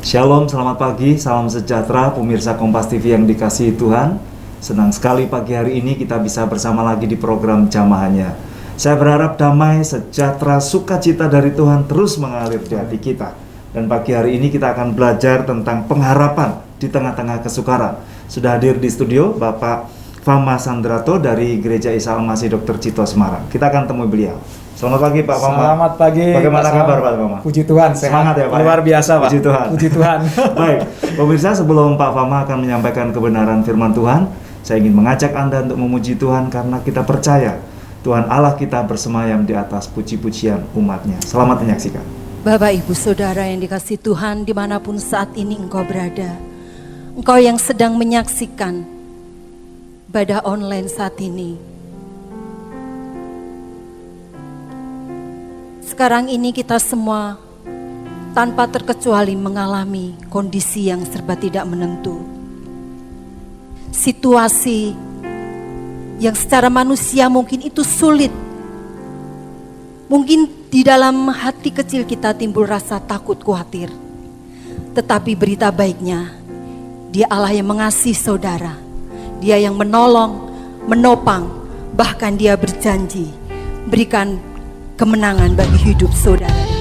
Shalom, selamat pagi, salam sejahtera pemirsa Kompas TV yang dikasihi Tuhan. Senang sekali pagi hari ini kita bisa bersama lagi di program Jamahannya. Saya berharap damai, sejahtera, sukacita dari Tuhan terus mengalir di hati kita. Dan pagi hari ini kita akan belajar tentang pengharapan di tengah-tengah kesukaran. Sudah hadir di studio Bapak Fama Sandrato dari Gereja Isa Al-Masih Dr. Cito Semarang. Kita akan temui beliau. Selamat pagi Pak Fama. Selamat pagi. Bagaimana kabar Pak Fama? Puji Tuhan, semangat ya Pak. Luar biasa Pak. Puji Tuhan. Puji Tuhan. Baik, pemirsa, sebelum Pak Fama akan menyampaikan kebenaran firman Tuhan, saya ingin mengajak Anda untuk memuji Tuhan karena kita percaya Tuhan Allah kita bersemayam di atas puji-pujian umatnya. Selamat menyaksikan. Bapak Ibu Saudara yang dikasihi Tuhan, dimanapun saat ini Engkau berada, Engkau yang sedang menyaksikan ibadah online saat ini. Sekarang ini kita semua tanpa terkecuali mengalami kondisi yang serba tidak menentu. Situasi yang secara manusia mungkin itu sulit. Mungkin di dalam hati kecil kita timbul rasa takut, khawatir. Tetapi berita baiknya, Dia Allah yang mengasihi saudara. Dia yang menolong, menopang, bahkan Dia berjanji berikan kemenangan bagi hidup saudara.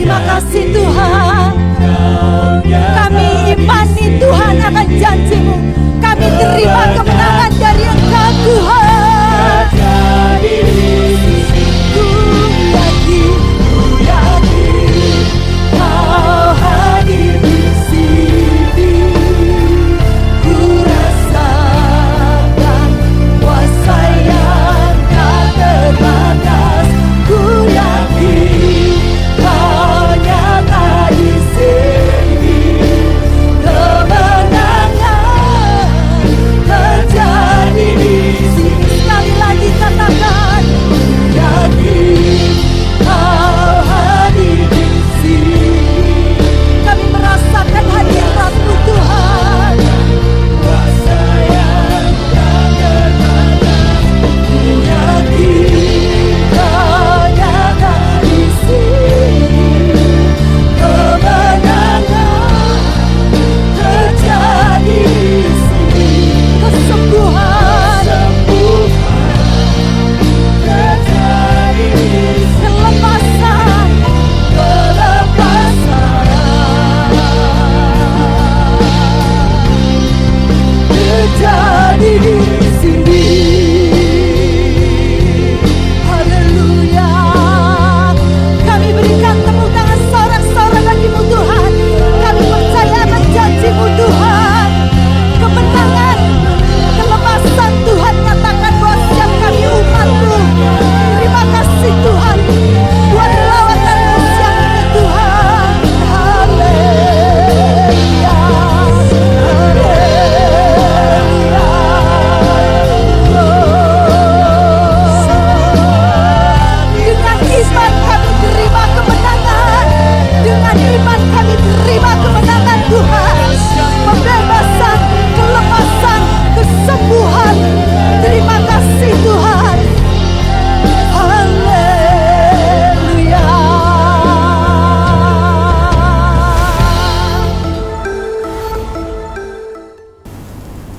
Terima kasih Tuhan. Kami imani Tuhan akan janji-Mu. Kami terima kemenangan dari Engkau Tuhan. Ku yakin Kau hadir di sini. Ku rasakan kuasa yang tak terbatas. Ku yakin Kau nyata di sini. Kemenangan terjadi di sini. Sekali lagi katakan, yakin Kau hadir di sini. Kami merasakan hadirat-Mu Tuhan. Kuasa yang tak terbatas. Ku yakin Kau nyata di sini. Kemenangan terjadi di sini. Kesembuhan terjadi di sini. Kelepasan terjadi di sini. Haleluya. Kami berikan tepuk tangan sorak-sorak bagi-Mu Tuhan. Kami percaya akan janji-Mu Tuhan. Kemenangan, kelepasan Tuhan nyatakan buat setiap kami umat-Mu. Terima kasih Tuhan buat lawatan-Mu siang ini Tuhan. Haleluya. Dengan iman kami terima kemenangan. Dengan iman kami terima kemenangan Tuhan. Pembebasan, kelepasan, kesembuhan. Terima kasih Tuhan. Haleluya.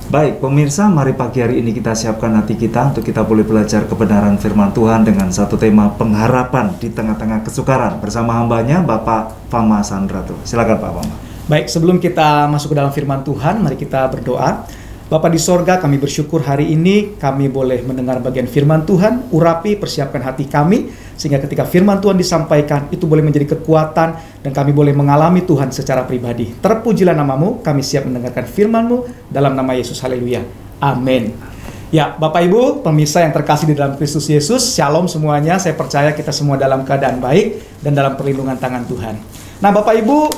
Baik, pemirsa, mari pagi hari ini kita siapkan hati kita untuk kita boleh belajar kebenaran firman Tuhan dengan satu tema pengharapan di tengah-tengah kesukaran bersama hambanya Bapak Fama Sandrato. Silakan Pak Fama. Baik, sebelum kita masuk ke dalam firman Tuhan, mari kita berdoa. Bapa di sorga, kami bersyukur hari ini kami boleh mendengar bagian firman Tuhan. Urapi, persiapkan hati kami, sehingga ketika firman Tuhan disampaikan, itu boleh menjadi kekuatan, dan kami boleh mengalami Tuhan secara pribadi. Terpujilah nama-Mu, kami siap mendengarkan firman-Mu, dalam nama Yesus, haleluya, amin. Ya, Bapak Ibu, pemirsa yang terkasih di dalam Kristus Yesus, shalom semuanya. Saya percaya kita semua dalam keadaan baik, dan dalam perlindungan tangan Tuhan. Nah Bapak Ibu,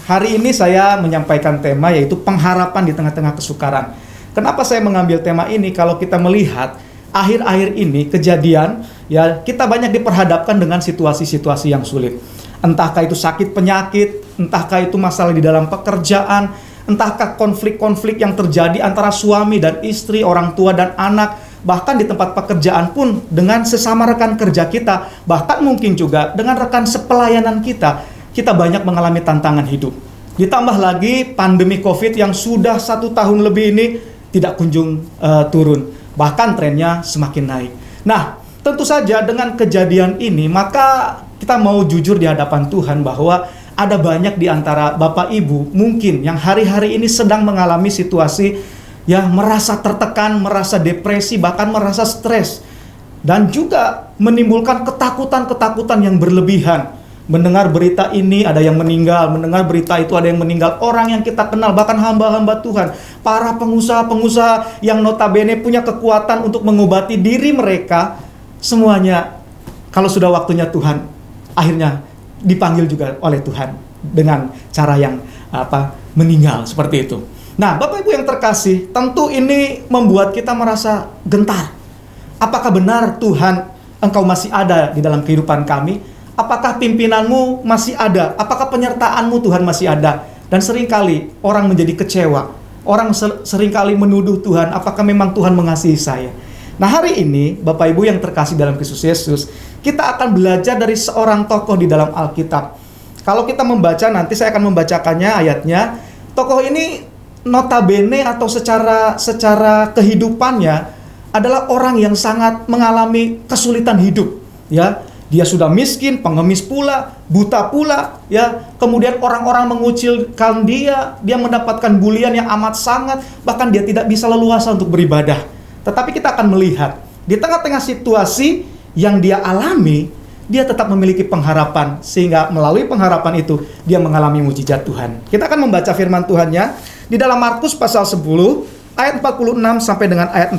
hari ini saya menyampaikan tema yaitu pengharapan di tengah-tengah kesukaran. Kenapa saya mengambil tema ini? Kalau kita melihat akhir-akhir ini kejadian, ya kita banyak diperhadapkan dengan situasi-situasi yang sulit. Entahkah itu sakit penyakit, entahkah itu masalah di dalam pekerjaan, entahkah konflik-konflik yang terjadi antara suami dan istri, orang tua dan anak, bahkan di tempat pekerjaan pun dengan sesama rekan kerja kita, bahkan mungkin juga dengan rekan sepelayanan kita banyak mengalami tantangan hidup. Ditambah lagi pandemi COVID yang sudah 1 tahun lebih ini tidak kunjung turun, bahkan trennya semakin naik. Nah, tentu saja dengan kejadian ini, maka kita mau jujur di hadapan Tuhan bahwa ada banyak di antara Bapak Ibu mungkin yang hari-hari ini sedang mengalami situasi yang merasa tertekan, merasa depresi, bahkan merasa stres, dan juga menimbulkan ketakutan-ketakutan yang berlebihan. Mendengar berita ini ada yang meninggal, mendengar berita itu ada yang meninggal, orang yang kita kenal, bahkan hamba-hamba Tuhan, para pengusaha-pengusaha yang notabene punya kekuatan untuk mengobati diri mereka, semuanya kalau sudah waktunya Tuhan, akhirnya dipanggil juga oleh Tuhan dengan cara yang meninggal seperti itu. Nah, Bapak Ibu yang terkasih, tentu ini membuat kita merasa gentar. Apakah benar Tuhan, Engkau masih ada di dalam kehidupan kami? Apakah pimpinanmu masih ada? Apakah penyertaanmu Tuhan masih ada? Dan seringkali orang menjadi kecewa. Orang seringkali menuduh Tuhan, apakah memang Tuhan mengasihi saya? Nah hari ini, Bapak Ibu yang terkasih dalam Kristus Yesus, kita akan belajar dari seorang tokoh di dalam Alkitab. Kalau kita membaca, nanti saya akan membacakannya ayatnya. Tokoh ini notabene atau secara kehidupannya adalah orang yang sangat mengalami kesulitan hidup, ya. Dia sudah miskin, pengemis pula, buta pula, ya. Kemudian orang-orang mengucilkan dia mendapatkan bulian yang amat sangat, bahkan dia tidak bisa leluasa untuk beribadah. Tetapi kita akan melihat, di tengah-tengah situasi yang dia alami, dia tetap memiliki pengharapan, sehingga melalui pengharapan itu, dia mengalami mujizat Tuhan. Kita akan membaca firman Tuhannya di dalam Markus pasal 10, ayat 46 sampai dengan ayat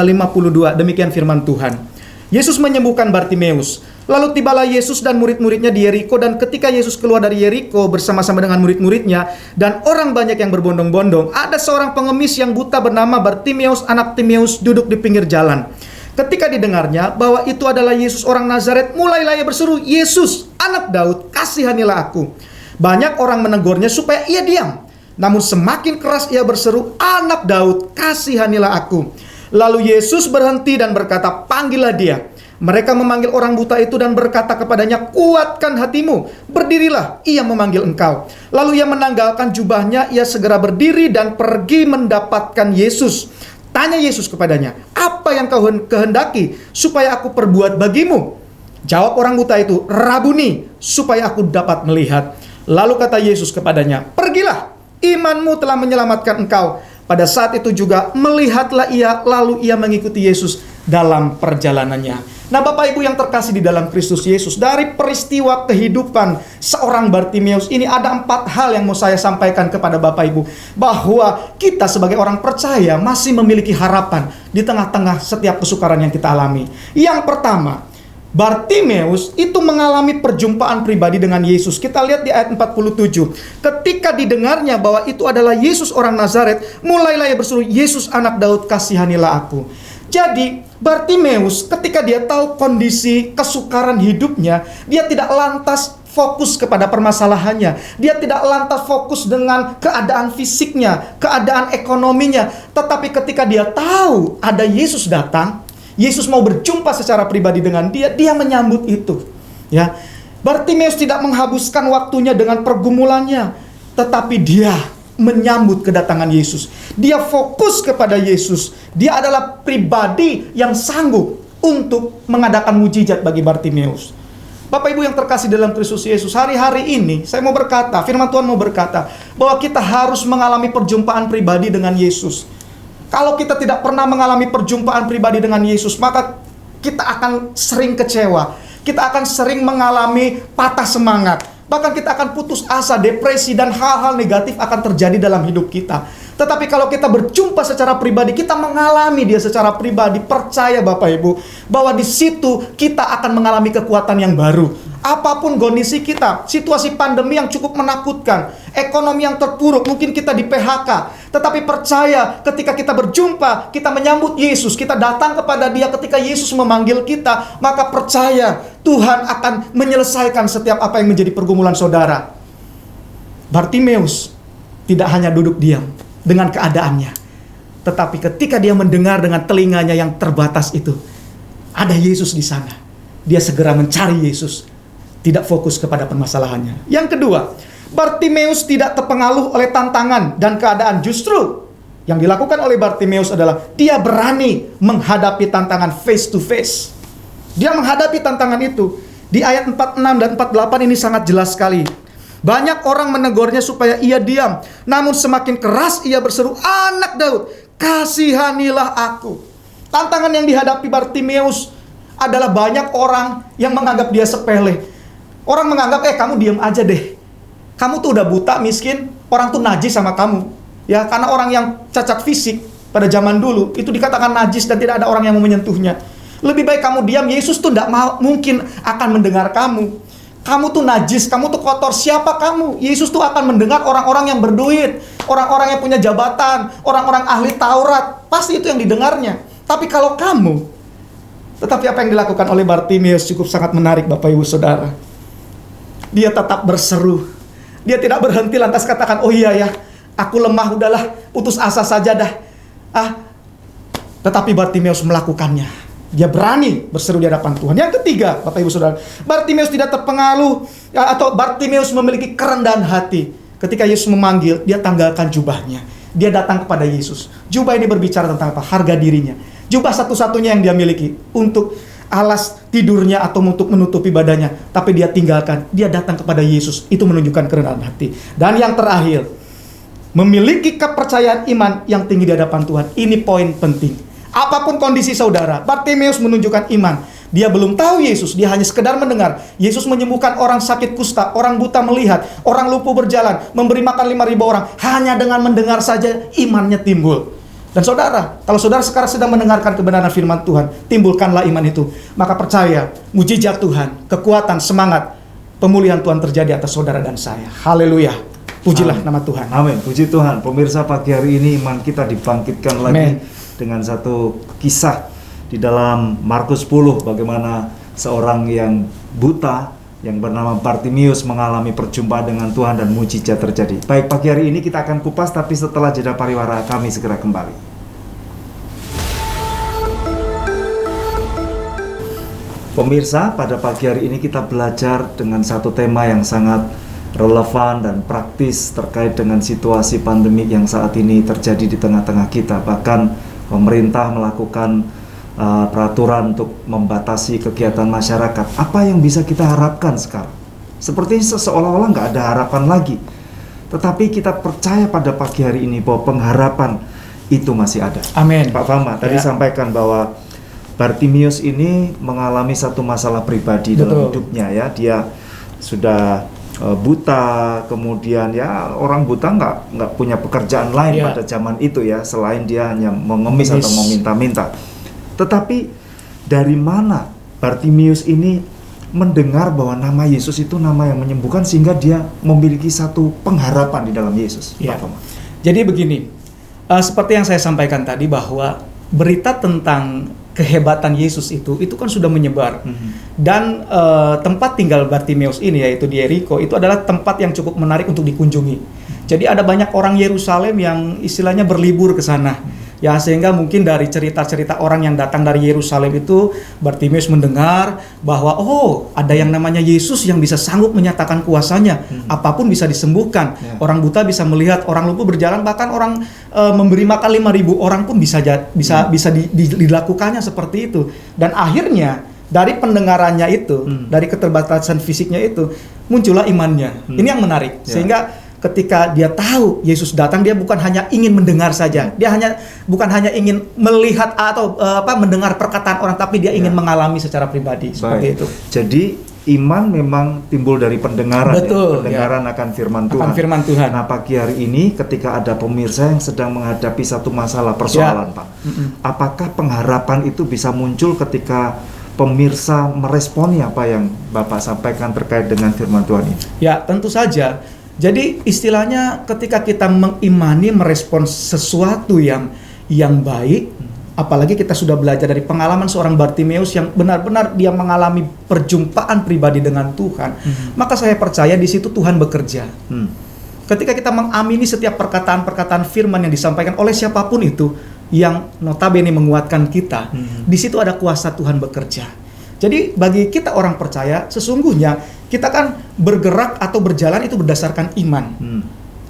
52, demikian firman Tuhan. Yesus menyembuhkan Bartimeus. Lalu tibalah Yesus dan murid-muridnya di Yeriko, dan ketika Yesus keluar dari Yeriko bersama-sama dengan murid-muridnya dan orang banyak yang berbondong-bondong, ada seorang pengemis yang buta bernama Bartimeus, anak Timeus, duduk di pinggir jalan. Ketika didengarnya bahwa itu adalah Yesus orang Nazaret, mulailah ia berseru, "Yesus, anak Daud, kasihanilah aku." Banyak orang menegurnya supaya ia diam. Namun semakin keras ia berseru, "Anak Daud, kasihanilah aku." Lalu Yesus berhenti dan berkata, "Panggillah dia." Mereka memanggil orang buta itu dan berkata kepadanya, "Kuatkan hatimu, berdirilah, ia memanggil engkau." Lalu ia menanggalkan jubahnya, ia segera berdiri dan pergi mendapatkan Yesus. Tanya Yesus kepadanya, "Apa yang kau kehendaki supaya aku perbuat bagimu?" Jawab orang buta itu, "Rabuni, supaya aku dapat melihat." Lalu kata Yesus kepadanya, "Pergilah, imanmu telah menyelamatkan engkau." Pada saat itu juga melihatlah ia, lalu ia mengikuti Yesus dalam perjalanannya. Nah, Bapak Ibu yang terkasih di dalam Kristus Yesus, dari peristiwa kehidupan seorang Bartimeus ini ada 4 hal yang mau saya sampaikan kepada Bapak Ibu, bahwa kita sebagai orang percaya masih memiliki harapan di tengah-tengah setiap kesukaran yang kita alami. Yang pertama, Bartimeus itu mengalami perjumpaan pribadi dengan Yesus. Kita lihat di ayat 47. Ketika didengarnya bahwa itu adalah Yesus orang Nazaret, mulailah ia berseru, "Yesus anak Daud, kasihanilah aku." Jadi Bartimeus ketika dia tahu kondisi kesukaran hidupnya, dia tidak lantas fokus kepada permasalahannya. Dia tidak lantas fokus dengan keadaan fisiknya, keadaan ekonominya. Tetapi ketika dia tahu ada Yesus datang, Yesus mau berjumpa secara pribadi dengan dia, dia menyambut itu. Ya, Bartimeus tidak menghabiskan waktunya dengan pergumulannya, tetapi dia menyambut kedatangan Yesus. Dia fokus kepada Yesus. Dia adalah pribadi yang sanggup untuk mengadakan mujizat bagi Bartimeus. Bapak Ibu yang terkasih dalam Kristus Yesus, hari-hari ini saya mau berkata, firman Tuhan mau berkata, bahwa kita harus mengalami perjumpaan pribadi dengan Yesus. Kalau kita tidak pernah mengalami perjumpaan pribadi dengan Yesus, maka kita akan sering kecewa. Kita akan sering mengalami patah semangat. Bahkan kita akan putus asa, depresi, dan hal-hal negatif akan terjadi dalam hidup kita. Tetapi kalau kita berjumpa secara pribadi, kita mengalami dia secara pribadi, percaya Bapak Ibu, bahwa di situ kita akan mengalami kekuatan yang baru. Apapun kondisi kita, situasi pandemi yang cukup menakutkan, ekonomi yang terpuruk, mungkin kita di PHK. Tetapi percaya ketika kita berjumpa, kita menyambut Yesus, kita datang kepada dia ketika Yesus memanggil kita, maka percaya Tuhan akan menyelesaikan setiap apa yang menjadi pergumulan saudara. Bartimeus tidak hanya duduk diam dengan keadaannya, tetapi ketika dia mendengar dengan telinganya yang terbatas itu, ada Yesus di sana. Dia segera mencari Yesus, tidak fokus kepada permasalahannya. Yang kedua, Bartimeus tidak terpengaruh oleh tantangan dan keadaan. Justru yang dilakukan oleh Bartimeus adalah dia berani menghadapi tantangan face to face. Dia menghadapi tantangan itu. Di ayat 46 dan 48 ini sangat jelas sekali. Banyak orang menegurnya supaya ia diam, namun semakin keras ia berseru, "Anak Daud, kasihanilah aku." Tantangan yang dihadapi Bartimeus adalah banyak orang yang menganggap dia sepele. Orang menganggap, kamu diam aja deh. Kamu tuh udah buta, miskin, orang tuh najis sama kamu. Ya, karena orang yang cacat fisik pada zaman dulu itu dikatakan najis dan tidak ada orang yang mau menyentuhnya. Lebih baik kamu diam, Yesus tuh tidak mungkin akan mendengar kamu. Kamu tuh najis, kamu tuh kotor, siapa kamu? Yesus tuh akan mendengar orang-orang yang berduit, orang-orang yang punya jabatan, orang-orang ahli Taurat. Pasti itu yang didengarnya. Tapi kalau kamu, tetapi apa yang dilakukan oleh Bartimeus cukup sangat menarik Bapak Ibu Saudara. Dia tetap berseru. Dia tidak berhenti lantas katakan, "Oh iya ya, aku lemah, udahlah, putus asa saja dah." Tetapi Bartimeus melakukannya. Dia berani berseru di hadapan Tuhan. Yang ketiga, Bapak Ibu Saudara, Bartimeus tidak terpengaruh, atau Bartimeus memiliki kerendahan hati. Ketika Yesus memanggil, dia tanggalkan jubahnya. Dia datang kepada Yesus. Jubah ini berbicara tentang apa? Harga dirinya. Jubah satu-satunya yang dia miliki untuk alas tidurnya atau untuk menutupi badannya, tapi dia tinggalkan, dia datang kepada Yesus. Itu menunjukkan kerendahan hati. Dan yang terakhir, memiliki kepercayaan iman yang tinggi di hadapan Tuhan. Ini poin penting. Apapun kondisi saudara, Bartimeus menunjukkan iman. Dia belum tahu Yesus, dia hanya sekedar mendengar. Yesus menyembuhkan orang sakit kusta, orang buta melihat, orang lumpuh berjalan, memberi makan 5.000 orang. Hanya dengan mendengar saja imannya timbul. Dan saudara, kalau saudara sekarang sedang mendengarkan kebenaran firman Tuhan, timbulkanlah iman itu. Maka percaya, mujizat Tuhan, kekuatan, semangat, pemulihan Tuhan terjadi atas saudara dan saya. Haleluya. Pujilah nama Tuhan. Amin. Puji Tuhan. Pemirsa, pagi hari ini iman kita dibangkitkan lagi dengan satu kisah di dalam Markus 10, bagaimana seorang yang buta yang bernama Bartimeus mengalami perjumpaan dengan Tuhan dan mujizat terjadi. Baik, pagi hari ini kita akan kupas, tapi setelah jeda pariwara kami segera kembali. Pemirsa, pada pagi hari ini kita belajar dengan satu tema yang sangat relevan dan praktis terkait dengan situasi pandemik yang saat ini terjadi di tengah-tengah kita. Bahkan pemerintah melakukan peraturan untuk membatasi kegiatan masyarakat. Apa yang bisa kita harapkan sekarang? Seperti seolah-olah nggak ada harapan lagi. Tetapi kita percaya pada pagi hari ini bahwa pengharapan itu masih ada. Amin. Pak Fama tadi sampaikan bahwa Bartimeus ini mengalami satu masalah pribadi dalam hidupnya ya. Dia sudah buta, kemudian ya orang buta nggak punya pekerjaan lain pada zaman itu ya, selain dia hanya mengemis atau meminta-minta. Tetapi dari mana Bartimeus ini mendengar bahwa nama Yesus itu nama yang menyembuhkan sehingga dia memiliki satu pengharapan di dalam Yesus? Ya. Jadi begini, seperti yang saya sampaikan tadi bahwa berita tentang kehebatan Yesus itu kan sudah menyebar. Dan tempat tinggal Bartimeus ini, yaitu di Yeriko, itu adalah tempat yang cukup menarik untuk dikunjungi. Jadi ada banyak orang Yerusalem yang istilahnya berlibur ke sana. Ya, sehingga mungkin dari cerita-cerita orang yang datang dari Yerusalem itu, Bartimeus mendengar bahwa ada yang namanya Yesus yang bisa sanggup menyatakan kuasanya, apapun bisa disembuhkan. Orang buta bisa melihat, orang lumpuh berjalan, bahkan orang memberi makan 5.000 orang pun bisa dilakukannya seperti itu. Dan akhirnya dari pendengarannya itu, dari keterbatasan fisiknya itu, muncullah imannya. Ini yang menarik. Sehingga ketika dia tahu Yesus datang, dia bukan hanya ingin mendengar saja. Dia bukan hanya ingin melihat atau mendengar perkataan orang, tapi dia ingin mengalami secara pribadi. Seperti itu. Jadi iman memang timbul dari pendengaran. Betul, pendengaran akan firman Tuhan. Akan firman Tuhan. Nah, pagi hari ini ketika ada pemirsa yang sedang menghadapi satu masalah persoalan, Pak. Apakah pengharapan itu bisa muncul ketika pemirsa meresponi apa yang Bapak sampaikan terkait dengan firman Tuhan ini? Ya, tentu saja. Jadi istilahnya ketika kita mengimani, merespons sesuatu yang baik, apalagi kita sudah belajar dari pengalaman seorang Bartimeus yang benar-benar dia mengalami perjumpaan pribadi dengan Tuhan, maka saya percaya di situ Tuhan bekerja. Ketika kita mengamini setiap perkataan-perkataan firman yang disampaikan oleh siapapun itu yang notabene menguatkan kita, di situ ada kuasa Tuhan bekerja. Jadi bagi kita orang percaya, sesungguhnya kita kan bergerak atau berjalan itu berdasarkan iman.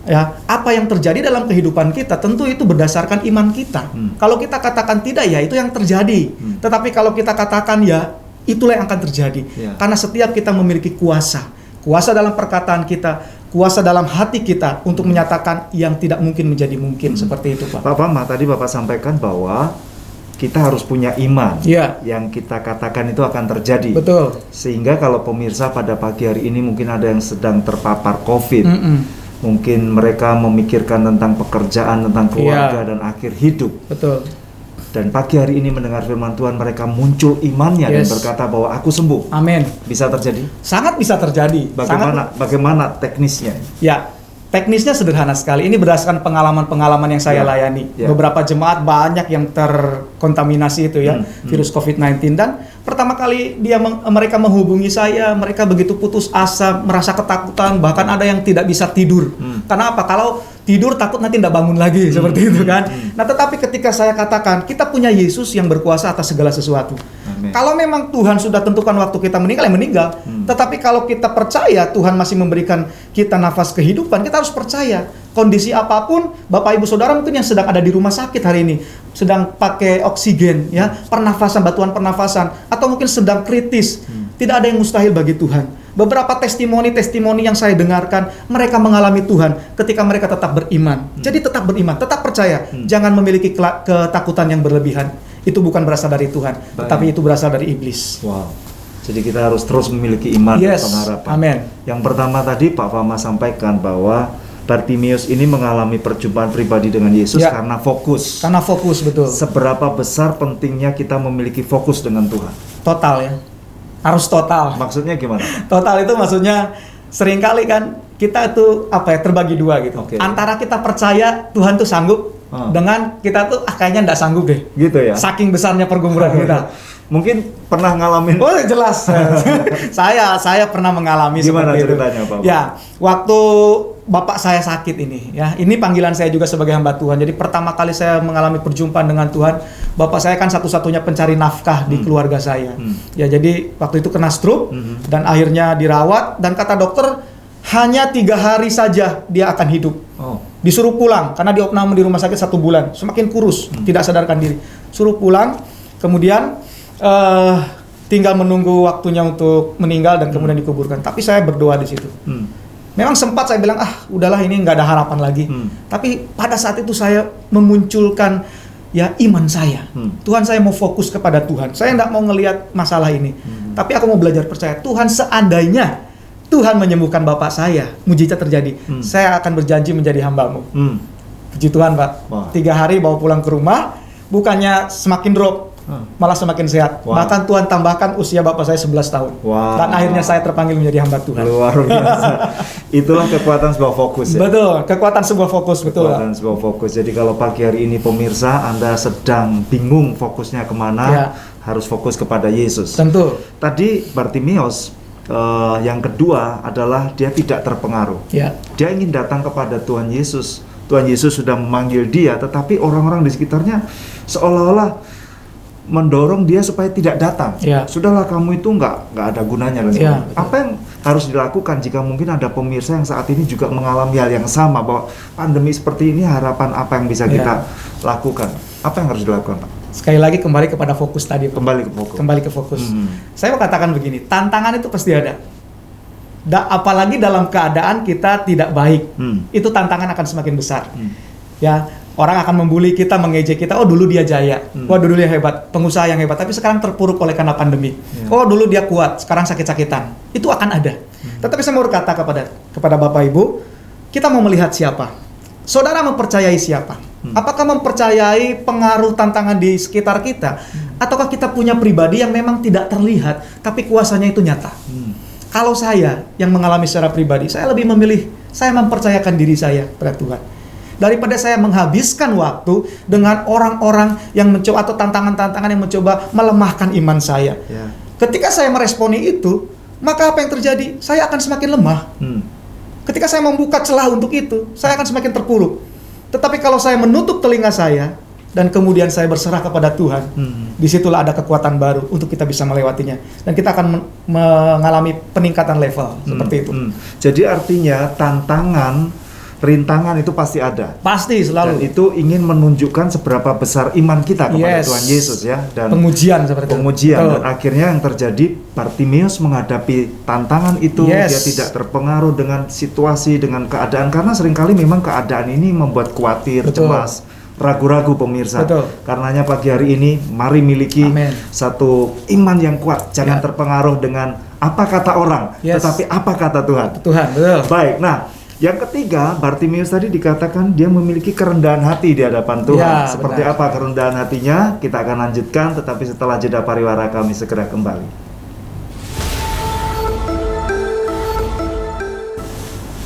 Ya, apa yang terjadi dalam kehidupan kita tentu itu berdasarkan iman kita. Kalau kita katakan tidak, ya itu yang terjadi. Tetapi kalau kita katakan ya, itulah yang akan terjadi. Karena setiap kita memiliki kuasa dalam perkataan kita, kuasa dalam hati kita untuk menyatakan yang tidak mungkin menjadi mungkin. Seperti itu, Pak. Pak Fama, tadi Bapak sampaikan bahwa kita harus punya iman, yang kita katakan itu akan terjadi. Betul. Sehingga kalau pemirsa pada pagi hari ini mungkin ada yang sedang terpapar COVID, mungkin mereka memikirkan tentang pekerjaan, tentang keluarga dan akhir hidup. Betul. Dan pagi hari ini mendengar firman Tuhan, mereka muncul imannya dan berkata bahwa aku sembuh. Amin. Bisa terjadi? Sangat bisa terjadi. Bagaimana teknisnya? Ya. Teknisnya sederhana sekali. Ini berdasarkan pengalaman-pengalaman yang saya layani. Beberapa jemaat banyak yang terkontaminasi itu ya, virus COVID-19. Dan pertama kali mereka menghubungi saya, mereka begitu putus asa, merasa ketakutan, bahkan ada yang tidak bisa tidur. Karena apa? Kalau tidur takut nanti tidak bangun lagi, seperti itu kan. Nah, tetapi ketika saya katakan, kita punya Yesus yang berkuasa atas segala sesuatu. Amin. Kalau memang Tuhan sudah tentukan waktu kita meninggal, ya meninggal. Tetapi kalau kita percaya Tuhan masih memberikan kita nafas kehidupan, kita harus percaya. Kondisi apapun, Bapak Ibu Saudara mungkin yang sedang ada di rumah sakit hari ini, sedang pakai oksigen, ya, pernafasan, bantuan pernafasan, atau mungkin sedang kritis. Tidak ada yang mustahil bagi Tuhan. Beberapa testimoni yang saya dengarkan, mereka mengalami Tuhan ketika mereka tetap beriman. Jadi tetap beriman, tetap percaya. Jangan memiliki ketakutan yang berlebihan. Itu bukan berasal dari Tuhan, tetapi itu berasal dari iblis. Wow. Jadi kita harus terus memiliki iman dan pengharapan. Amin. Yang pertama tadi Pak Fama sampaikan bahwa Bartimius ini mengalami perjumpaan pribadi dengan Yesus karena fokus. Karena fokus, betul. Seberapa besar pentingnya kita memiliki fokus dengan Tuhan? Total, ya. Harus total. Maksudnya gimana? Total itu maksudnya seringkali kan kita itu terbagi dua gitu. Antara kita percaya Tuhan tuh sanggup dengan kita tuh kayaknya nggak sanggup deh. Gitu ya. Saking besarnya pergumulan kita. Mungkin pernah ngalamin. Oh, jelas. saya pernah mengalami gimana seperti ceritanya, itu. Pak? Ya, waktu bapak saya sakit ini, ya. Ini panggilan saya juga sebagai hamba Tuhan. Jadi pertama kali saya mengalami perjumpaan dengan Tuhan, bapak saya kan satu-satunya pencari nafkah di keluarga saya. Ya, jadi waktu itu kena stroke dan akhirnya dirawat, dan kata dokter hanya 3 hari saja dia akan hidup. Disuruh pulang karena diopname di rumah sakit 1 bulan, semakin kurus, tidak sadarkan diri. Suruh pulang, kemudian tinggal menunggu waktunya untuk meninggal dan kemudian dikuburkan. Tapi saya berdoa di situ. Memang sempat saya bilang, udahlah ini nggak ada harapan lagi. Tapi pada saat itu saya memunculkan iman saya. Tuhan, saya mau fokus kepada Tuhan. Saya nggak mau ngelihat masalah ini. Tapi aku mau belajar percaya. Tuhan, seandainya Tuhan menyembuhkan bapak saya, mujizat terjadi, saya akan berjanji menjadi hamba-Mu. Puji Tuhan, Pak. 3 hari bawa pulang ke rumah, bukannya semakin drop, malah semakin sehat. Bahkan Tuhan tambahkan usia bapak saya 11 tahun. Dan akhirnya saya terpanggil menjadi hamba Tuhan. Luar biasa. Itulah kekuatan sebuah fokus, ya. Betul, kekuatan sebuah fokus, betul. Kekuatan sebuah fokus. Jadi kalau pagi hari ini pemirsa Anda sedang bingung fokusnya kemana, harus fokus kepada Yesus. Tentu. Tadi Bartimius yang kedua adalah dia tidak terpengaruh. Dia ingin datang kepada Tuhan Yesus. Tuhan Yesus sudah memanggil dia, tetapi orang-orang di sekitarnya seolah-olah mendorong dia supaya tidak datang. Sudahlah, kamu itu nggak ada gunanya. Apa yang harus dilakukan jika mungkin ada pemirsa yang saat ini juga mengalami hal yang sama, bahwa pandemi seperti ini, harapan apa yang bisa kita lakukan? Apa yang harus dilakukan, Pak? Sekali lagi kembali kepada fokus tadi, Pak. Kembali ke fokus. Saya mau katakan begini, tantangan itu pasti ada. Apalagi dalam keadaan kita tidak baik, itu tantangan akan semakin besar. Ya, orang akan membuli kita, mengejek kita. Oh, dulu dia jaya. Wah, dulu dia hebat, pengusaha yang hebat. Tapi sekarang terpuruk oleh karena pandemi. Oh, dulu dia kuat, sekarang sakit-sakitan. Itu akan ada. Tetapi saya mau berkata kepada Bapak Ibu, kita mau melihat siapa? Saudara mempercayai siapa? Apakah mempercayai pengaruh tantangan di sekitar kita? Ataukah kita punya pribadi yang memang tidak terlihat, tapi kuasanya itu nyata? Kalau saya yang mengalami secara pribadi, saya lebih memilih, saya mempercayakan diri saya pada Tuhan. Daripada saya menghabiskan waktu dengan orang-orang yang mencoba, atau tantangan-tantangan yang mencoba melemahkan iman saya. Ketika saya meresponi itu, maka apa yang terjadi? Saya akan semakin lemah. Ketika saya membuka celah untuk itu, saya akan semakin terpuruk. Tetapi kalau saya menutup telinga saya, dan kemudian saya berserah kepada Tuhan, disitulah ada kekuatan baru untuk kita bisa melewatinya. Dan kita akan mengalami peningkatan level, seperti itu. Jadi artinya tantangan, rintangan itu pasti ada. Pasti, selalu. Dan itu ingin menunjukkan seberapa besar iman kita kepada Tuhan Yesus, ya. Dan pengujian seperti itu. Pengujian. Dan akhirnya yang terjadi, Bartimius menghadapi tantangan itu, dia tidak terpengaruh dengan situasi, dengan keadaan, karena seringkali memang keadaan ini membuat khawatir, cemas, ragu-ragu, pemirsa. Karenanya pagi hari ini, mari miliki satu iman yang kuat. Jangan terpengaruh dengan apa kata orang, tetapi apa kata Tuhan. Betul. Baik, nah, yang ketiga, Bartimius tadi dikatakan dia memiliki kerendahan hati di hadapan Tuhan. Seperti apa kerendahan hatinya? Kita akan lanjutkan, tetapi setelah jeda pariwara kami segera kembali.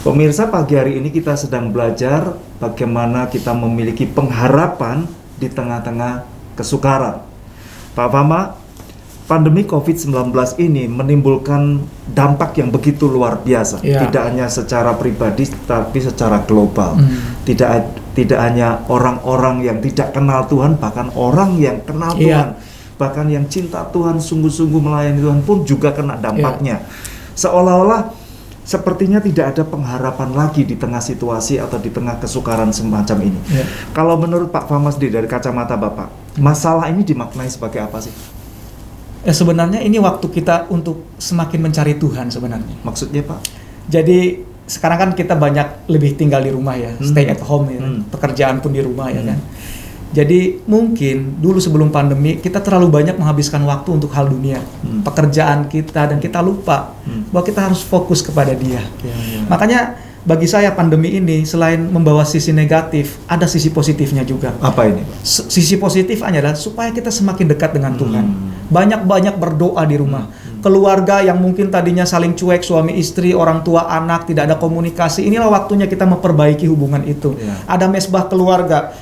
Pemirsa, pagi hari ini kita sedang belajar bagaimana kita memiliki pengharapan di tengah-tengah kesukaran. Pak Fama, pandemi COVID-19 ini menimbulkan dampak yang begitu luar biasa. Tidak hanya secara pribadi, tapi secara global. Tidak hanya orang-orang yang tidak kenal Tuhan, bahkan orang yang kenal Tuhan bahkan yang cinta Tuhan, sungguh-sungguh melayani Tuhan pun juga kena dampaknya. Seolah-olah sepertinya tidak ada pengharapan lagi di tengah situasi atau di tengah kesukaran semacam ini. Kalau menurut Pak Fama sendiri dari kacamata Bapak, masalah ini dimaknai sebagai apa sih? Sebenarnya ini waktu kita untuk semakin mencari Tuhan sebenarnya. Maksudnya Pak? Jadi sekarang kan kita banyak lebih tinggal di rumah ya, stay at home ya, pekerjaan pun di rumah ya kan. Jadi mungkin dulu sebelum pandemi kita terlalu banyak menghabiskan waktu untuk hal dunia, pekerjaan kita, dan kita lupa bahwa kita harus fokus kepada Dia. Makanya bagi saya pandemi ini selain membawa sisi negatif, ada sisi positifnya juga. Apa ini, Pak? Sisi positifnya adalah supaya kita semakin dekat dengan Tuhan. Banyak-banyak berdoa di rumah. Keluarga yang mungkin tadinya saling cuek, suami istri, orang tua anak, tidak ada komunikasi, inilah waktunya kita memperbaiki hubungan itu. Ada mesbah keluarga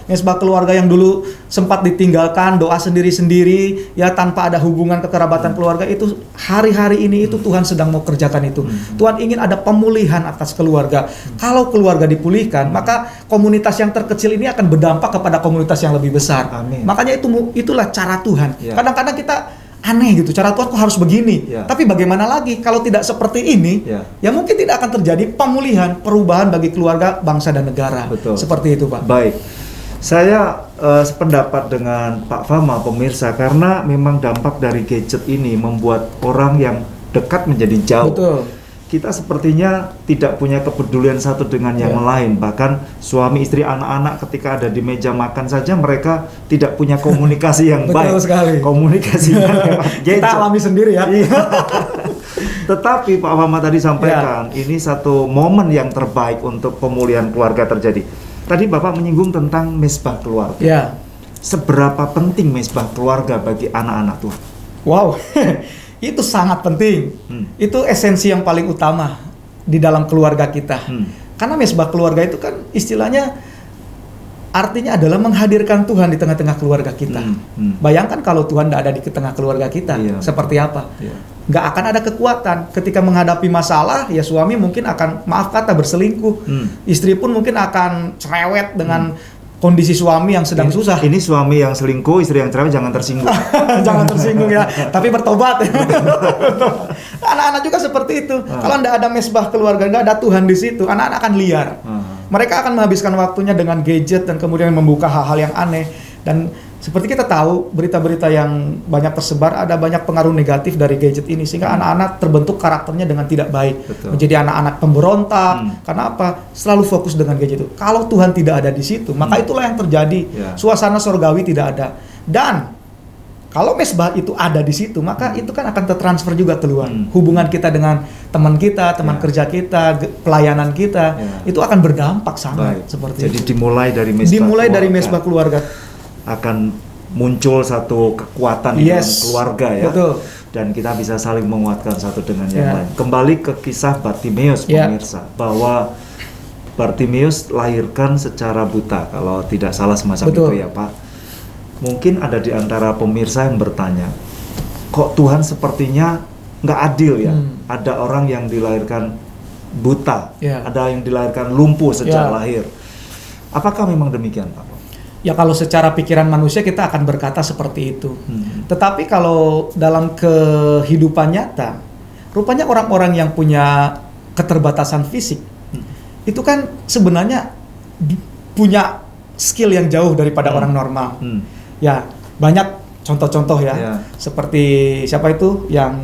yang dulu sempat ditinggalkan, doa sendiri-sendiri ya, tanpa ada hubungan kekerabatan keluarga, itu hari-hari ini itu Tuhan sedang mau kerjakan itu. Tuhan ingin ada pemulihan atas keluarga. Kalau keluarga dipulihkan, maka komunitas yang terkecil ini akan berdampak kepada komunitas yang lebih besar. Amin. Makanya itulah cara Tuhan. Kadang-kadang kita aneh gitu, cara Tuhan kok harus begini. Tapi bagaimana lagi kalau tidak seperti ini? Ya mungkin tidak akan terjadi pemulihan, perubahan bagi keluarga, bangsa dan negara. Betul. Seperti itu, Pak. Baik. Saya sependapat dengan Pak Fama, pemirsa, karena memang dampak dari gadget ini membuat orang yang dekat menjadi jauh. Betul. Kita sepertinya tidak punya kepedulian satu dengan yang lain. Bahkan suami istri anak-anak ketika ada di meja makan saja mereka tidak punya komunikasi yang baik. Betul sekali. Komunikasinya gadget. Kita alami sendiri ya. Tetapi Pak Fama tadi sampaikan ini satu momen yang terbaik untuk pemulihan keluarga terjadi. Tadi Bapak menyinggung tentang mesbah keluarga. Seberapa penting mesbah keluarga bagi anak-anak Tuhan? Wow. Itu sangat penting. Itu esensi yang paling utama di dalam keluarga kita. Karena mesbah keluarga itu kan istilahnya artinya adalah menghadirkan Tuhan di tengah-tengah keluarga kita. Bayangkan kalau Tuhan tidak ada di tengah keluarga kita, seperti apa? Nggak akan ada kekuatan. Ketika menghadapi masalah, ya suami mungkin akan, maaf kata, berselingkuh. Istri pun mungkin akan cerewet dengan kondisi suami yang sedang susah. Ini suami yang selingkuh, istri yang cerewet, jangan tersinggung. Jangan tersinggung ya, tapi bertobat. Anak-anak juga seperti itu. Kalau tidak ada mesbah keluarga, tidak ada Tuhan di situ, anak-anak akan liar. Mereka akan menghabiskan waktunya dengan gadget dan kemudian membuka hal-hal yang aneh. Dan seperti kita tahu, berita-berita yang banyak tersebar, ada banyak pengaruh negatif dari gadget ini, sehingga anak-anak terbentuk karakternya dengan tidak baik. Menjadi anak-anak pemberontak. Karena apa? Selalu fokus dengan gadget itu. Kalau Tuhan tidak ada di situ, maka itulah yang terjadi. Suasana surgawi tidak ada. Dan kalau mesbah itu ada di situ, maka itu kan akan tertransfer juga keluar. Hubungan kita dengan teman kita, teman kerja kita, pelayanan kita, itu akan berdampak sangat. Seperti Jadi itu. dimulai dari mesbah keluarga. Akan muncul satu kekuatan di dalam keluarga ya. Betul. Dan kita bisa saling menguatkan satu dengan yang lain. Kembali ke kisah Bartimeus, pemirsa, bahwa Bartimeus lahirkan secara buta, kalau tidak salah semacam itu ya Pak. Mungkin ada di antara pemirsa yang bertanya, kok Tuhan sepertinya nggak adil ya? Ada orang yang dilahirkan buta, ada yang dilahirkan lumpuh sejak lahir. Apakah memang demikian Pak? Ya kalau secara pikiran manusia kita akan berkata seperti itu. Tetapi kalau dalam kehidupan nyata, rupanya orang-orang yang punya keterbatasan fisik, itu kan sebenarnya punya skill yang jauh daripada orang normal. Ya banyak contoh-contoh ya, seperti siapa itu yang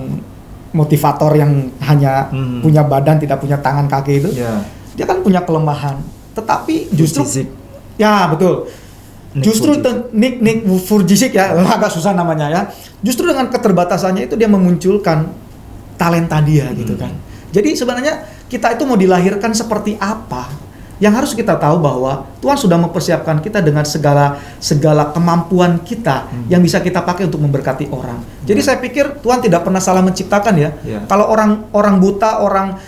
motivator yang hanya punya badan tidak punya tangan kaki itu, dia kan punya kelemahan. Tetapi justru, ya betul. Justru Nick Vujicic ya, agak susah namanya ya. Justru dengan keterbatasannya itu dia memunculkan talenta dia gitu kan. Jadi sebenarnya kita itu mau dilahirkan seperti apa? Yang harus kita tahu bahwa Tuhan sudah mempersiapkan kita dengan segala kemampuan kita yang bisa kita pakai untuk memberkati orang. Jadi saya pikir Tuhan tidak pernah salah menciptakan ya. Kalau orang buta, orang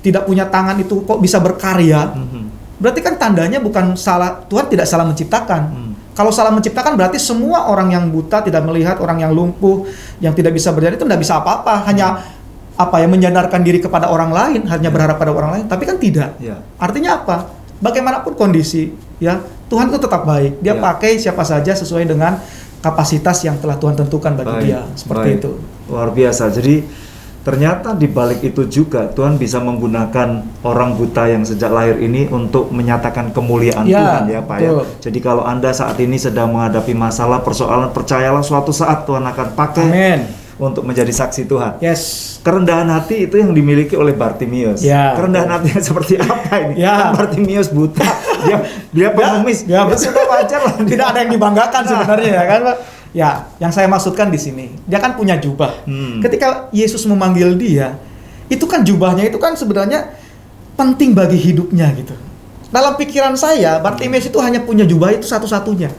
tidak punya tangan itu kok bisa berkarya, berarti kan tandanya bukan salah, Tuhan tidak salah menciptakan. Kalau salah menciptakan berarti semua orang yang buta, tidak melihat, orang yang lumpuh, yang tidak bisa berjalan itu tidak bisa apa-apa, hanya menyandarkan diri kepada orang lain, hanya berharap pada orang lain, tapi kan tidak. Artinya apa? Bagaimanapun kondisi, ya Tuhan itu tetap baik. Dia pakai siapa saja sesuai dengan kapasitas yang telah Tuhan tentukan bagi Baik, dia. Seperti baik. itu. Luar biasa. Jadi ternyata di balik itu juga Tuhan bisa menggunakan orang buta yang sejak lahir ini untuk menyatakan kemuliaan Ya, Tuhan ya Pak ya. betul. Jadi kalau Anda saat ini sedang menghadapi masalah, persoalan, percayalah suatu saat Tuhan akan pakai Amin. untuk menjadi saksi Tuhan. Yes. Kerendahan hati itu yang dimiliki oleh Bartimius. Ya. Kerendahan hatinya seperti apa ini? Ya. Kan Bartimius buta, dia pengemis. Ya, betul. Sudah wajar lah. Tidak ada yang dibanggakan sebenarnya ya kan Pak? Ya, yang saya maksudkan di sini, dia kan punya jubah. Ketika Yesus memanggil dia, itu kan jubahnya itu kan sebenarnya penting bagi hidupnya gitu. Dalam pikiran saya, Bartimeus itu hanya punya jubah itu satu-satunya.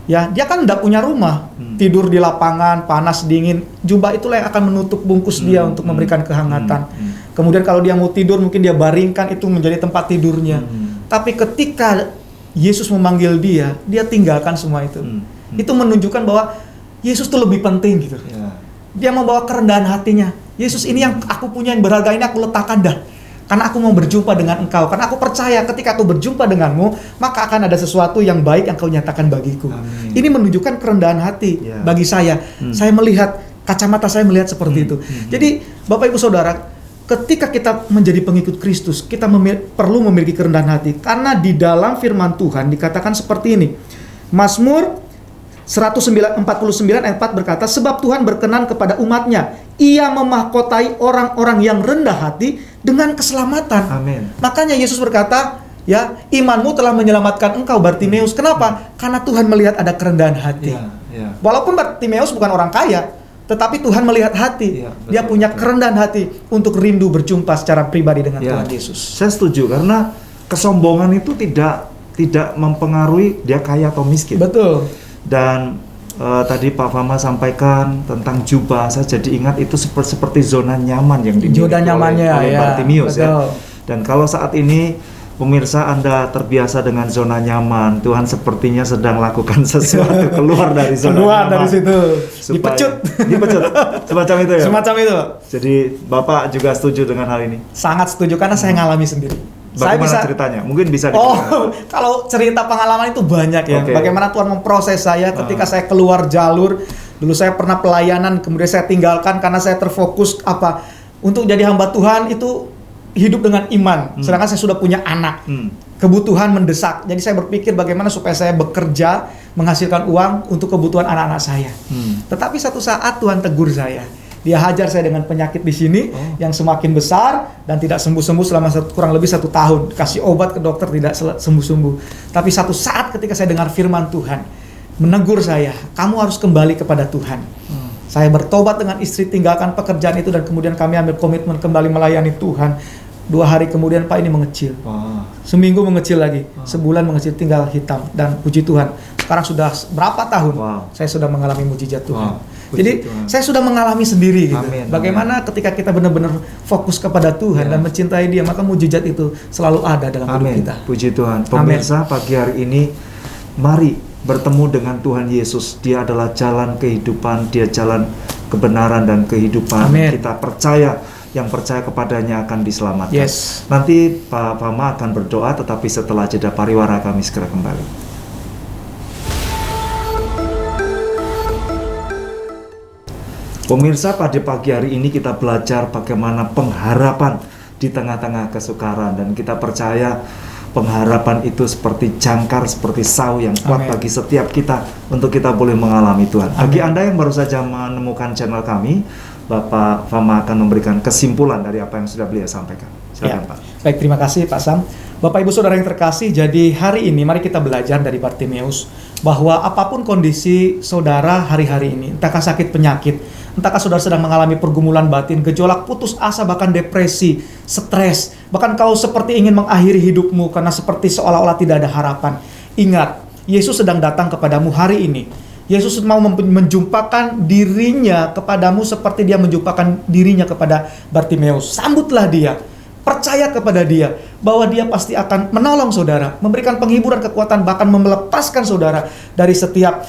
Ya, dia kan tidak punya rumah, tidur di lapangan, panas dingin. Jubah itulah yang akan menutup bungkus dia untuk memberikan kehangatan. Kemudian kalau dia mau tidur, mungkin dia baringkan itu menjadi tempat tidurnya. Tapi ketika Yesus memanggil dia tinggalkan semua itu. Itu menunjukkan bahwa Yesus itu lebih penting gitu. Ya. Dia membawa kerendahan hatinya. Yesus, ini yang aku punya yang berharga ini aku letakkan dah. Karena aku mau berjumpa dengan engkau. Karena aku percaya ketika aku berjumpa denganmu, maka akan ada sesuatu yang baik yang kau nyatakan bagiku. Amin. Ini menunjukkan kerendahan hati Ya. bagi saya. Saya melihat, kacamata saya melihat seperti itu. Jadi Bapak Ibu Saudara, ketika kita menjadi pengikut Kristus, kita perlu memiliki kerendahan hati. Karena di dalam firman Tuhan dikatakan seperti ini. Mazmur 149 ayat 4 berkata, sebab Tuhan berkenan kepada umatnya, ia memahkotai orang-orang yang rendah hati dengan keselamatan. Amin. Makanya Yesus berkata, ya, imanmu telah menyelamatkan engkau Bartimeus. Kenapa? Karena Tuhan melihat ada kerendahan hati. Ya. Walaupun Bartimeus bukan orang kaya, tetapi Tuhan melihat hati. Ya, betul, Dia punya betul. kerendahan hati untuk rindu berjumpa secara pribadi dengan Ya. Tuhan Yesus. Saya setuju karena kesombongan itu tidak mempengaruhi dia kaya atau miskin. Betul. Dan tadi Pak Fama sampaikan tentang jubah, saya jadi ingat itu seperti zona nyaman yang dimiliki Zona nyamannya, oleh ya, Bartimeus ya. betul. Dan kalau saat ini pemirsa Anda terbiasa dengan zona nyaman, Tuhan sepertinya sedang lakukan sesuatu keluar dari zona Keluar nyaman. dari situ. Supaya- Dipecut. Dipecut. Semacam itu ya. Semacam itu. Jadi Bapak juga setuju dengan hal ini. Sangat setuju karena saya ngalami sendiri. Bagaimana ceritanya? Mungkin bisa Oh, kalau cerita pengalaman itu banyak ya. Oke. Bagaimana Tuhan memproses saya ketika saya keluar jalur. Dulu saya pernah pelayanan, kemudian saya tinggalkan karena saya terfokus untuk jadi hamba Tuhan itu hidup dengan iman. Sedangkan saya sudah punya anak. Kebutuhan mendesak. Jadi saya berpikir bagaimana supaya saya bekerja, menghasilkan uang untuk kebutuhan anak-anak saya. Tetapi satu saat Tuhan tegur saya. Dia hajar saya dengan penyakit di sini yang semakin besar dan tidak sembuh-sembuh selama kurang lebih 1 tahun. Kasih obat ke dokter tidak sembuh-sembuh. Tapi satu saat ketika saya dengar firman Tuhan menegur saya, kamu harus kembali kepada Tuhan. Saya bertobat dengan istri, tinggalkan pekerjaan itu dan kemudian kami ambil komitmen kembali melayani Tuhan. 2 hari kemudian Pak ini mengecil. Seminggu mengecil lagi, sebulan mengecil tinggal hitam dan puji Tuhan. Sekarang sudah berapa tahun saya sudah mengalami mujizat Tuhan. Jadi Tuhan. saya sudah mengalami sendiri gitu. Amin, Bagaimana ketika kita benar-benar fokus kepada Tuhan dan mencintai Dia, maka mujizat itu selalu ada dalam hidup Amin. kita. Puji Tuhan. Pemirsa, pagi hari ini mari bertemu dengan Tuhan Yesus. Dia adalah jalan kehidupan, Dia jalan kebenaran dan kehidupan. Amin. Kita percaya, yang percaya kepadanya akan diselamatkan. Yes. Nanti Pak Fama akan berdoa, tetapi setelah jeda pariwara kami segera kembali. Pemirsa, pada pagi hari ini kita belajar bagaimana pengharapan di tengah-tengah kesukaran, dan kita percaya pengharapan itu seperti jangkar, seperti sau yang kuat Amin. bagi setiap kita untuk kita boleh mengalami Tuhan. Bagi Amin. Anda yang baru saja menemukan channel kami, Bapak Fama akan memberikan kesimpulan dari apa yang sudah beliau sampaikan. Silakan Pak. Baik, terima kasih Pak Sam. Bapak Ibu Saudara yang terkasih, jadi hari ini mari kita belajar dari Bartimeus bahwa apapun kondisi saudara hari-hari ini, entahkah sakit penyakit, entahkah saudara sedang mengalami pergumulan batin, gejolak putus asa, bahkan depresi, stres, bahkan kau seperti ingin mengakhiri hidupmu karena seperti seolah-olah tidak ada harapan. Ingat, Yesus sedang datang kepadamu hari ini. Yesus mau menjumpakan dirinya kepadamu seperti Dia menjumpakan dirinya kepada Bartimeus. Sambutlah Dia. Percaya kepada Dia bahwa Dia pasti akan menolong saudara, memberikan penghiburan, kekuatan, bahkan melepaskan saudara dari setiap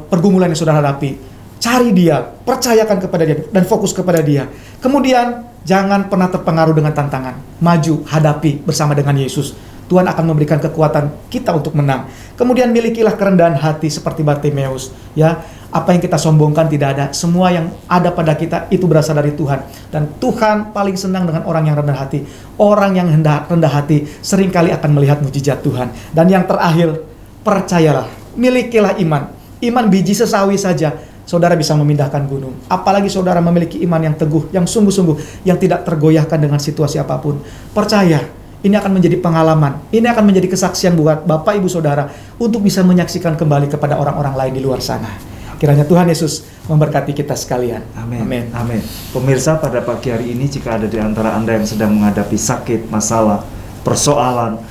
pergumulan yang saudara hadapi. Cari Dia, percayakan kepada Dia, dan fokus kepada Dia. Kemudian jangan pernah terpengaruh dengan tantangan. Maju, hadapi bersama dengan Yesus. Tuhan akan memberikan kekuatan kita untuk menang. Kemudian milikilah kerendahan hati seperti Bartimeus, ya. Apa yang kita sombongkan tidak ada. Semua yang ada pada kita itu berasal dari Tuhan. Dan Tuhan paling senang dengan orang yang rendah hati. Orang yang rendah hati seringkali akan melihat mujizat Tuhan. Dan yang terakhir, percayalah, milikilah iman. Iman biji sesawi saja, saudara bisa memindahkan gunung. Apalagi saudara memiliki iman yang teguh, yang sungguh-sungguh, yang tidak tergoyahkan dengan situasi apapun. Percaya, ini akan menjadi pengalaman. Ini akan menjadi kesaksian buat Bapak Ibu Saudara untuk bisa menyaksikan kembali kepada orang-orang lain di luar sana. Kiranya Tuhan Yesus memberkati kita sekalian. Amin. Amin. Amin. Pemirsa, pada pagi hari ini jika ada di antara Anda yang sedang menghadapi sakit, masalah, persoalan,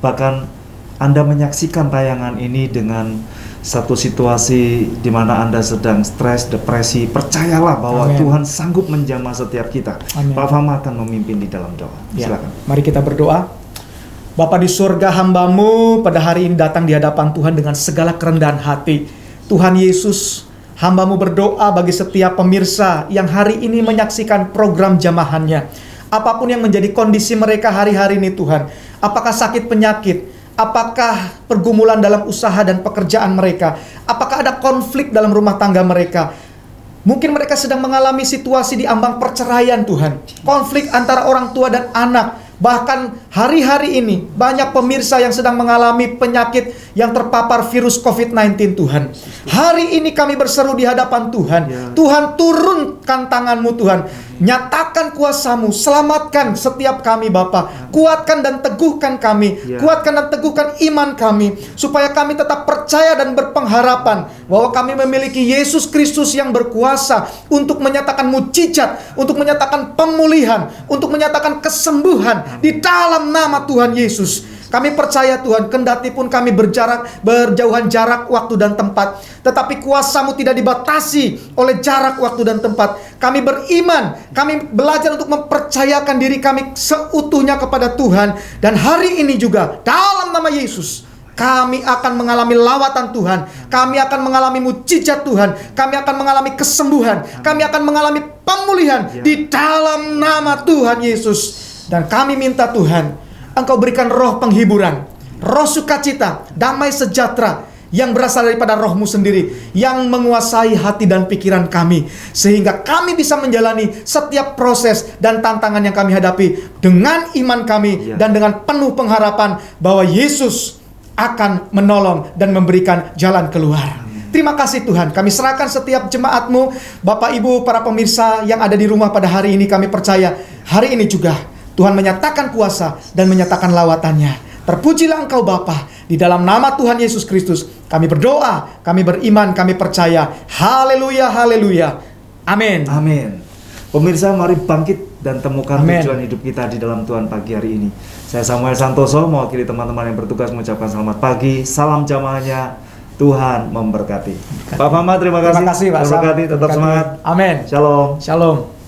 bahkan Anda menyaksikan tayangan ini dengan satu situasi di mana Anda sedang stres, depresi, percayalah bahwa Amin. Tuhan sanggup menjamah setiap kita. Amin. Pak Fama akan memimpin di dalam doa. Ya, Silakan. mari kita berdoa. Bapa di surga, hamba-Mu pada hari ini datang di hadapan Tuhan dengan segala kerendahan hati. Tuhan Yesus, hamba-Mu berdoa bagi setiap pemirsa yang hari ini menyaksikan program jamahannya. Apapun yang menjadi kondisi mereka hari-hari ini Tuhan. Apakah sakit penyakit? Apakah pergumulan dalam usaha dan pekerjaan mereka? Apakah ada konflik dalam rumah tangga mereka? Mungkin mereka sedang mengalami situasi di ambang perceraian Tuhan. Konflik antara orang tua dan anak. Bahkan hari-hari ini banyak pemirsa yang sedang mengalami penyakit yang terpapar virus COVID-19 Tuhan. Hari ini kami berseru di hadapan Tuhan. Tuhan, turunkan tangan-Mu Tuhan. Nyatakan kuasa-Mu, selamatkan setiap kami Bapa. Kuatkan dan teguhkan kami. Kuatkan dan teguhkan iman kami. Supaya kami tetap percaya dan berpengharapan bahwa kami memiliki Yesus Kristus yang berkuasa untuk menyatakan mujizat, untuk menyatakan pemulihan, untuk menyatakan kesembuhan di dalam nama Tuhan Yesus. Kami percaya Tuhan, kendati pun kami berjauhan jarak waktu dan tempat, tetapi kuasa-Mu tidak dibatasi oleh jarak waktu dan tempat. Kami beriman, kami belajar untuk mempercayakan diri kami seutuhnya kepada Tuhan. Dan hari ini juga dalam nama Yesus, kami akan mengalami lawatan Tuhan. Kami akan mengalami mujizat Tuhan. Kami akan mengalami kesembuhan. Kami akan mengalami pemulihan di dalam nama Tuhan Yesus. Dan kami minta Tuhan, Engkau berikan roh penghiburan, roh sukacita, damai sejahtera yang berasal daripada Roh-Mu sendiri, yang menguasai hati dan pikiran kami, sehingga kami bisa menjalani setiap proses dan tantangan yang kami hadapi dengan iman kami dan dengan penuh pengharapan bahwa Yesus akan menolong dan memberikan jalan keluar. Terima kasih Tuhan, kami serahkan setiap jemaat-Mu, Bapak Ibu, para pemirsa yang ada di rumah pada hari ini. Kami percaya hari ini juga Tuhan menyatakan kuasa dan menyatakan lawatannya. Terpujilah Engkau Bapa, di dalam nama Tuhan Yesus Kristus kami berdoa, kami beriman, kami percaya. Haleluya, haleluya. Amin. Amin. Pemirsa, mari bangkit dan temukan Amin. tujuan hidup kita di dalam Tuhan pagi hari ini. Saya Samuel Santoso, mewakili teman-teman yang bertugas mengucapkan selamat pagi. Salam jamaahnya, Tuhan memberkati. Pak Fama, terima kasih. Terima kasih Pak Sam. Terima kasih, tetap semangat. Amin. Shalom. Shalom.